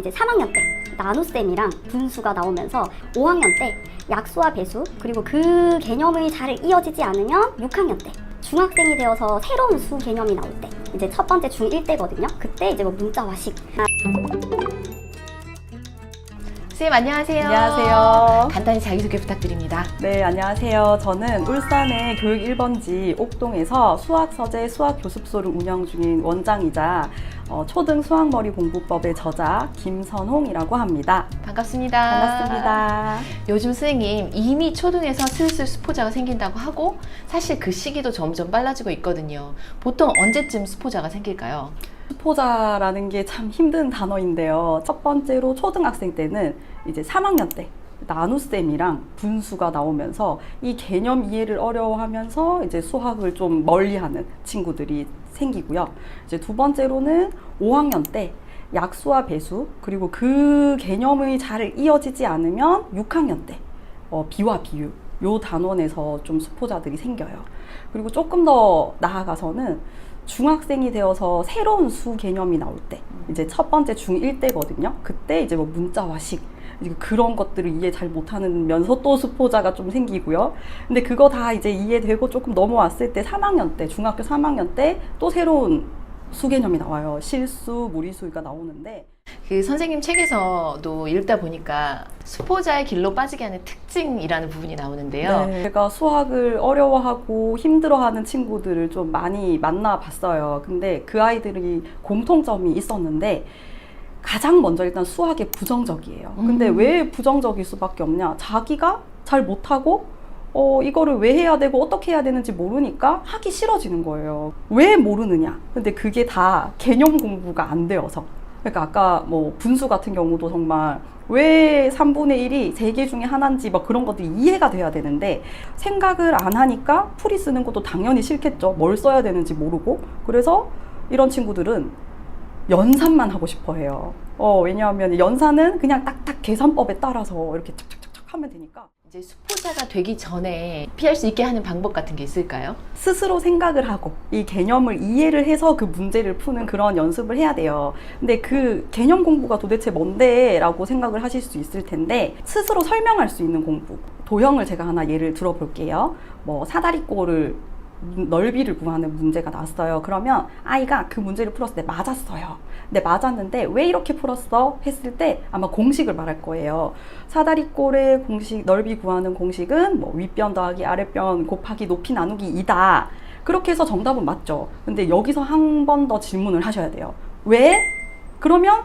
이제 3학년 때 나눗셈이랑 분수가 나오면서 5학년 때 약수와 배수, 그리고 그 개념이 잘 이어지지 않으면 6학년 때 중학생이 되어서 새로운 수 개념이 나올 때, 이제 첫 번째 중1 때거든요. 그때 이제 뭐 문자와식. 선생님 안녕하세요. 안녕하세요. 간단히 자기소개 부탁드립니다. 네, 안녕하세요. 저는 울산의 교육 1번지 옥동에서 수학서재 수학교습소를 운영 중인 원장이자 초등 수학머리 공부법의 저자 김선홍이라고 합니다. 반갑습니다. 반갑습니다. 요즘 선생님 이미 초등에서 슬슬 수포자가 생긴다고 하고 사실 그 시기도 점점 빨라지고 있거든요. 보통 언제쯤 수포자가 생길까요? 수포자라는 게 참 힘든 단어인데요. 첫 번째로 초등학생 때는 이제 3학년 때 나눗셈이랑 분수가 나오면서 이 개념 이해를 어려워하면서 이제 수학을 좀 멀리하는 친구들이 생기고요. 이제 두 번째로는 5학년 때 약수와 배수, 그리고 그 개념이 잘 이어지지 않으면 6학년 때 비와 비유, 요 단원에서 좀 수포자들이 생겨요. 그리고 조금 더 나아가서는 중학생이 되어서 새로운 수 개념이 나올 때, 이제 첫 번째 중1 때거든요. 그때 이제 뭐 문자와식, 그런 것들을 이해 잘 못하면서 또 수포자가 좀 생기고요. 근데 그거 다 이제 이해되고 조금 넘어왔을 때 3학년 때, 중학교 3학년 때 또 새로운 수 개념이 나와요. 실수, 무리수가 나오는데, 그 선생님 책에서도 읽다 보니까 수포자의 길로 빠지게 하는 특징이라는 부분이 나오는데요. 네, 제가 수학을 어려워하고 힘들어하는 친구들을 좀 많이 만나봤어요. 근데 그 아이들이 공통점이 있었는데 가장 먼저 일단 수학에 부정적이에요. 근데 왜 부정적일 수밖에 없냐? 자기가 잘 못하고 이거를 왜 해야 되고 어떻게 해야 되는지 모르니까 하기 싫어지는 거예요. 왜 모르느냐? 근데 그게 다 개념 공부가 안 되어서. 그러니까 아까 뭐 분수 같은 경우도 정말 왜 3분의 1이 3개 중에 하나인지 막 그런 것들이 이해가 돼야 되는데 생각을 안 하니까 풀이 쓰는 것도 당연히 싫겠죠. 뭘 써야 되는지 모르고. 그래서 이런 친구들은 연산만 하고 싶어 해요. 왜냐하면 연산은 그냥 딱딱 계산법에 따라서 이렇게 착착착착 하면 되니까. 이제 수포자가 되기 전에 피할 수 있게 하는 방법 같은 게 있을까요? 스스로 생각을 하고 이 개념을 이해를 해서 그 문제를 푸는 그런 연습을 해야 돼요. 근데 그 개념 공부가 도대체 뭔데? 라고 생각을 하실 수 있을 텐데 스스로 설명할 수 있는 공부. 도형을 제가 하나 예를 들어 볼게요. 뭐 사다리꼴을 넓이를 구하는 문제가 나왔어요. 그러면 아이가 그 문제를 풀었을 때 맞았어요. 근데 맞았는데 왜 이렇게 풀었어? 했을 때 아마 공식을 말할 거예요. 사다리꼴의 공식, 넓이 구하는 공식은 뭐 윗변 더하기 아랫변 곱하기 높이 나누기 2다. 그렇게 해서 정답은 맞죠. 근데 여기서 한 번 더 질문을 하셔야 돼요. 왜? 그러면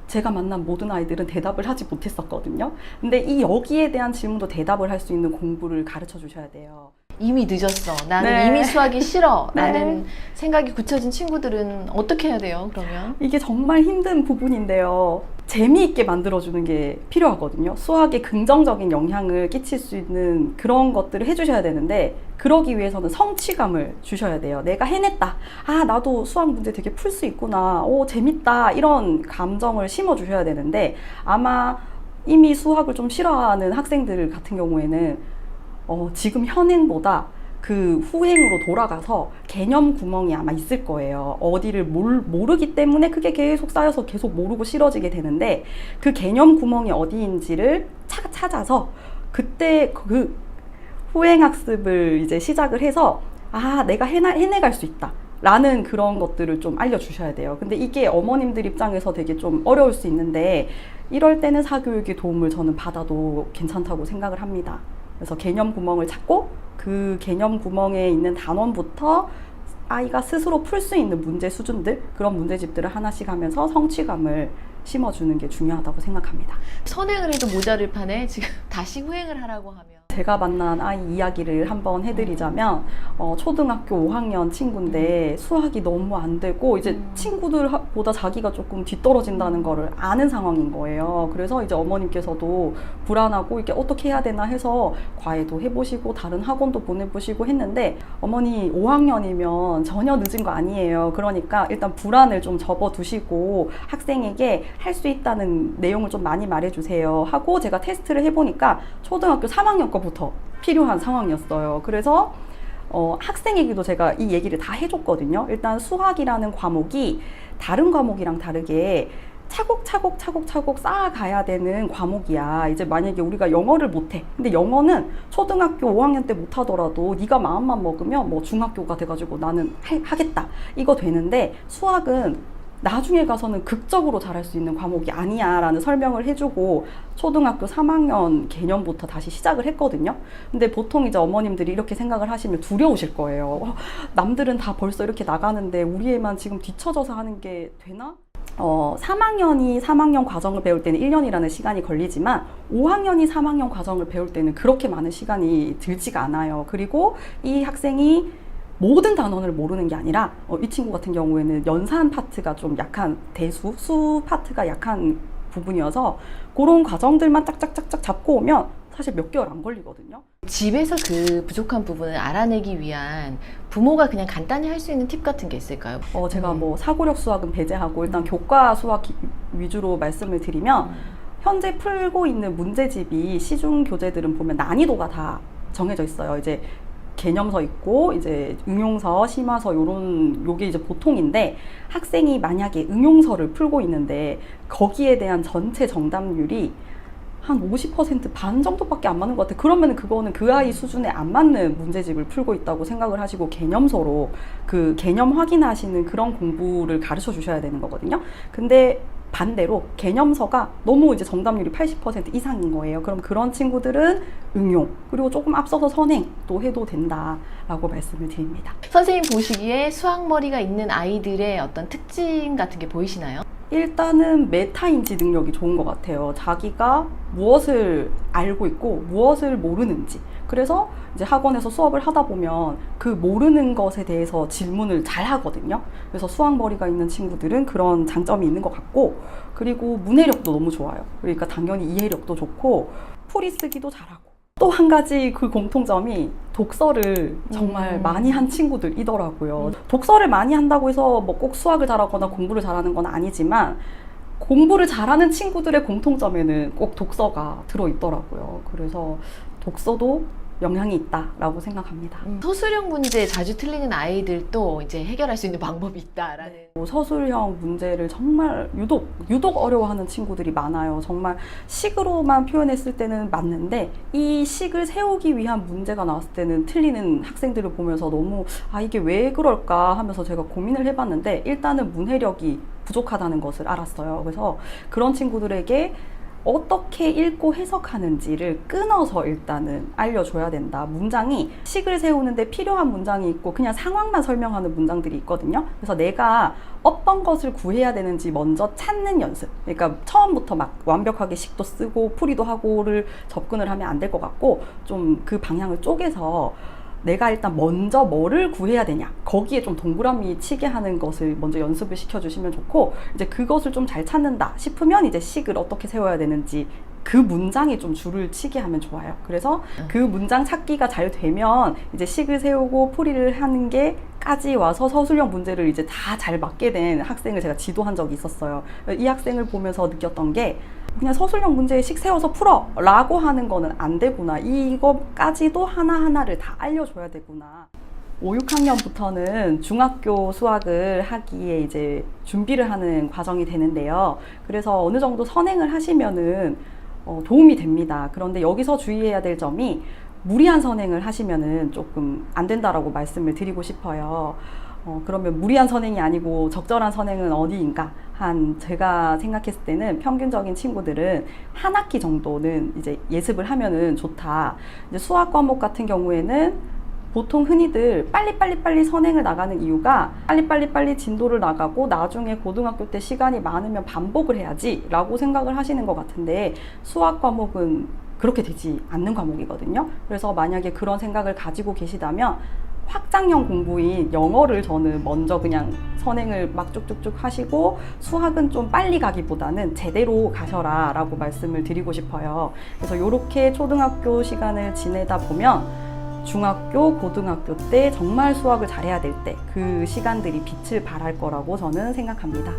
제가 만난 모든 아이들은 대답을 하지 못했었거든요. 근데 이 여기에 대한 질문도 대답을 할 수 있는 공부를 가르쳐 주셔야 돼요. 이미 늦었어. 나는 네. 이미 수학이 싫어. 네. 라는 생각이 굳혀진 친구들은 어떻게 해야 돼요, 그러면? 이게 정말 힘든 부분인데요. 재미있게 만들어주는 게 필요하거든요. 수학에 긍정적인 영향을 끼칠 수 있는 그런 것들을 해주셔야 되는데 그러기 위해서는 성취감을 주셔야 돼요. 내가 해냈다. 나도 수학 문제 되게 풀 수 있구나. 재밌다. 이런 감정을 심어주셔야 되는데 아마 이미 수학을 좀 싫어하는 학생들 같은 경우에는 지금 현행보다 그 후행으로 돌아가서 개념 구멍이 아마 있을 거예요. 어디를 모르기 때문에 그게 계속 쌓여서 계속 모르고 싫어지게 되는데 그 개념 구멍이 어디인지를 찾아서 그때 그 후행 학습을 이제 시작을 해서 내가 해내갈 수 있다. 라는 그런 것들을 좀 알려주셔야 돼요. 근데 이게 어머님들 입장에서 되게 좀 어려울 수 있는데 이럴 때는 사교육의 도움을 저는 받아도 괜찮다고 생각을 합니다. 그래서 개념 구멍을 찾고 그 개념 구멍에 있는 단원부터 아이가 스스로 풀 수 있는 문제 수준들, 그런 문제집들을 하나씩 하면서 성취감을 심어주는 게 중요하다고 생각합니다. 선행을 해도 모자를 판에 지금 다시 후행을 하라고 하면 제가 만난 아이 이야기를 한번 해드리자면 초등학교 5학년 친구인데 수학이 너무 안 되고 이제 친구들보다 자기가 조금 뒤떨어진다는 거를 아는 상황인 거예요. 그래서 이제 어머님께서도 불안하고 이게 어떻게 해야 되나 해서 과외도 해보시고 다른 학원도 보내보시고 했는데 어머니 5학년이면 전혀 늦은 거 아니에요. 그러니까 일단 불안을 좀 접어두시고 학생에게 할 수 있다는 내용을 좀 많이 말해주세요 하고 제가 테스트를 해보니까 초등학교 3학년 거부터 필요한 상황이었어요. 그래서 학생에게도 제가 이 얘기를 다 해줬거든요. 일단 수학이라는 과목이 다른 과목이랑 다르게 차곡차곡 쌓아가야 되는 과목이야. 이제 만약에 우리가 영어를 못해. 근데 영어는 초등학교 5학년 때 못하더라도 네가 마음만 먹으면 뭐 중학교가 돼가지고 나는 하겠다. 이거 되는데 수학은 나중에 가서는 극적으로 잘할 수 있는 과목이 아니야 라는 설명을 해주고 초등학교 3학년 개념부터 다시 시작을 했거든요. 근데 보통 이제 어머님들이 이렇게 생각을 하시면 두려우실 거예요. 남들은 다 벌써 이렇게 나가는데 우리 애만 지금 뒤처져서 하는 게 되나? 3학년이 3학년 과정을 배울 때는 1년이라는 시간이 걸리지만 5학년이 3학년 과정을 배울 때는 그렇게 많은 시간이 들지가 않아요. 그리고 이 학생이 모든 단원을 모르는 게 아니라 이 친구 같은 경우에는 연산 파트가 좀 약한 대수, 수 파트가 약한 부분이어서 그런 과정들만 짝짝짝짝 잡고 오면 사실 몇 개월 안 걸리거든요. 집에서 그 부족한 부분을 알아내기 위한 부모가 그냥 간단히 할 수 있는 팁 같은 게 있을까요? 제가 뭐 사고력 수학은 배제하고 일단 교과 수학 위주로 말씀을 드리면 현재 풀고 있는 문제집이 시중 교재들은 보면 난이도가 다 정해져 있어요. 이제 개념서 있고 이제 응용서, 심화서 요게 이제 보통인데 학생이 만약에 응용서를 풀고 있는데 거기에 대한 전체 정답률이 한 50% 반 정도밖에 안 맞는 것 같아요. 그러면 그거는 그 아이 수준에 안 맞는 문제집을 풀고 있다고 생각을 하시고 개념서로 그 개념 확인하시는 그런 공부를 가르쳐 주셔야 되는 거거든요. 근데 반대로 개념서가 너무 이제 정답률이 80% 이상인 거예요. 그럼 그런 친구들은 응용, 그리고 조금 앞서서 선행도 해도 된다라고 말씀을 드립니다. 선생님 보시기에 수학머리가 있는 아이들의 어떤 특징 같은 게 보이시나요? 일단은 메타인지 능력이 좋은 것 같아요. 자기가 무엇을 알고 있고 무엇을 모르는지. 그래서 이제 학원에서 수업을 하다 보면 그 모르는 것에 대해서 질문을 잘 하거든요. 그래서 수학머리가 있는 친구들은 그런 장점이 있는 것 같고, 그리고 문해력도 너무 좋아요. 그러니까 당연히 이해력도 좋고 풀이 쓰기도 잘하고. 또 한 가지 그 공통점이 독서를 정말 많이 한 친구들이더라고요. 독서를 많이 한다고 해서 뭐 꼭 수학을 잘하거나 공부를 잘하는 건 아니지만 공부를 잘하는 친구들의 공통점에는 꼭 독서가 들어있더라고요. 그래서 독서도 영향이 있다라고 생각합니다. 서술형 문제 자주 틀리는 아이들도 이제 해결할 수 있는 방법이 있다라는. 서술형 문제를 정말 유독 어려워하는 친구들이 많아요. 정말 식으로만 표현했을 때는 맞는데 이 식을 세우기 위한 문제가 나왔을 때는 틀리는 학생들을 보면서 너무 이게 왜 그럴까 하면서 제가 고민을 해봤는데 일단은 문해력이 부족하다는 것을 알았어요. 그래서 그런 친구들에게 어떻게 읽고 해석하는지를 끊어서 일단은 알려줘야 된다. 문장이 식을 세우는데 필요한 문장이 있고 그냥 상황만 설명하는 문장들이 있거든요. 그래서 내가 어떤 것을 구해야 되는지 먼저 찾는 연습. 그러니까 처음부터 막 완벽하게 식도 쓰고 풀이도 하고를 접근을 하면 안 될 것 같고 좀 그 방향을 쪼개서 내가 일단 먼저 뭐를 구해야 되냐, 거기에 좀 동그라미 치게 하는 것을 먼저 연습을 시켜주시면 좋고, 이제 그것을 좀 잘 찾는다 싶으면 이제 식을 어떻게 세워야 되는지 그 문장에 좀 줄을 치게 하면 좋아요. 그래서 그 문장 찾기가 잘 되면 이제 식을 세우고 풀이를 하는 게까지 와서 서술형 문제를 이제 다 잘 맞게 된 학생을 제가 지도한 적이 있었어요. 이 학생을 보면서 느꼈던 게 그냥 서술형 문제에 식 세워서 풀어 라고 하는 거는 안 되구나. 이거까지도 하나하나를 다 알려줘야 되구나. 5, 6학년부터는 중학교 수학을 하기에 이제 준비를 하는 과정이 되는데요. 그래서 어느 정도 선행을 하시면은 도움이 됩니다. 그런데 여기서 주의해야 될 점이 무리한 선행을 하시면은 조금 안 된다라고 말씀을 드리고 싶어요. 그러면 무리한 선행이 아니고 적절한 선행은 어디인가? 제가 생각했을 때는 평균적인 친구들은 한 학기 정도는 이제 예습을 하면은 좋다. 이제 수학 과목 같은 경우에는 보통 흔히들 빨리 선행을 나가는 이유가 빨리 진도를 나가고 나중에 고등학교 때 시간이 많으면 반복을 해야지 라고 생각을 하시는 것 같은데 수학 과목은 그렇게 되지 않는 과목이거든요. 그래서 만약에 그런 생각을 가지고 계시다면 확장형 공부인 영어를 저는 먼저 그냥 선행을 막 쭉쭉쭉 하시고 수학은 좀 빨리 가기보다는 제대로 가셔라 라고 말씀을 드리고 싶어요. 그래서 이렇게 초등학교 시간을 지내다 보면 중학교, 고등학교 때 정말 수학을 잘해야 될 때 그 시간들이 빛을 발할 거라고 저는 생각합니다.